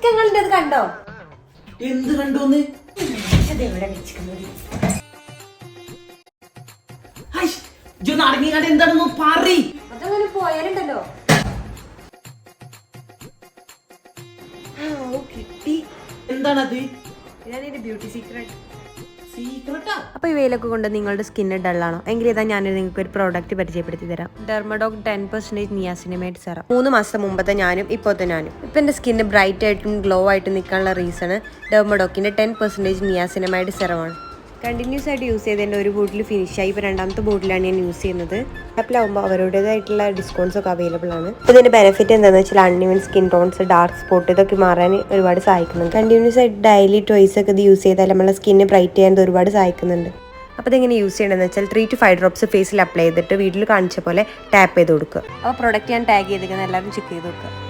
ഇക്കങ്ങളിന്റെ കണ്ടോ? എന്ത് കണ്ടോന്ന്? എന്താണെന്ന് പറ. അതങ്ങനെ പോയാലുണ്ടല്ലോ. കിട്ടി. എന്താണത്? ഇതാണ് ബ്യൂട്ടി സീക്രട്ട്. അപ്പോൾ ഈ വെയിലൊക്കെ കൊണ്ട് നിങ്ങളുടെ സ്കിന്ന് ഡള്ളാണോ എങ്കിൽ ഇതാ ഞാൻ നിങ്ങൾക്ക് ഒരു പ്രോഡക്റ്റ് പരിചയപ്പെടുത്തി തരാം. ഡെർമഡോക് 10% നിയാസിനമൈഡ് സെറം. 3 മാസം മുമ്പത്തെ ഞാനും ഇപ്പോഴത്തെ ഞാനും. ഇപ്പം എൻ്റെ സ്കിന്ന് ബ്രൈറ്റ് ആയിട്ടും ഗ്ലോ ആയിട്ടും നിൽക്കാനുള്ള റീസണ് ഡെർമഡോക്കിൻ്റെ 10% നിയാസിനമൈഡ് സെറമാണ്. കണ്ടിന്യൂസ് ആയിട്ട് യൂസ് ചെയ്തതിൻ്റെ ഒരു ബോട്ടിൽ ഫിനിഷായി. ഇപ്പോൾ രണ്ടാമത്തെ ബോട്ടിലാണ് ഞാൻ യൂസ് ചെയ്യുന്നത്. ആപ്പിലാവുമ്പോൾ അവരുടേതായിട്ടുള്ള ഡിസ്കൗണ്ട്സ് ഒക്കെ അവൈലബിൾ ആണ്. ഇതിൻ്റെ ബെനിഫിറ്റ് എന്താണെന്ന് വെച്ചാൽ uneven skin tones, dark spot ഇതൊക്കെ മാറാൻ ഒരുപാട് സഹായിക്കുന്നുണ്ട്. കണ്ടിന്യൂസ് ആയിട്ട് ഡെയിലി ട്വൈസ് ഒക്കെ ഇത് യൂസ് ചെയ്താൽ നമ്മളെ സ്കിന്ന് ബ്രൈറ്റ് ചെയ്യാൻ ഒരുപാട് സഹായിക്കുന്നുണ്ട്. അപ്പോൾ ഇതെങ്ങനെ യൂസ് ചെയ്യണമെന്ന് വെച്ചാൽ 3 to 5 ഡ്രോപ്സ് ഫേസിൽ അപ്ലൈ ചെയ്തിട്ട് വീട്ടിൽ കാണിച്ച പോലെ ടാപ്പ് ചെയ്ത് കൊടുക്കുക. അപ്പോൾ പ്രൊഡക്റ്റ് ഞാൻ ടാഗ് ചെയ്തിരിക്കുന്നത് എല്ലാവരും ചെക്ക് ചെയ്ത് നോക്കുക.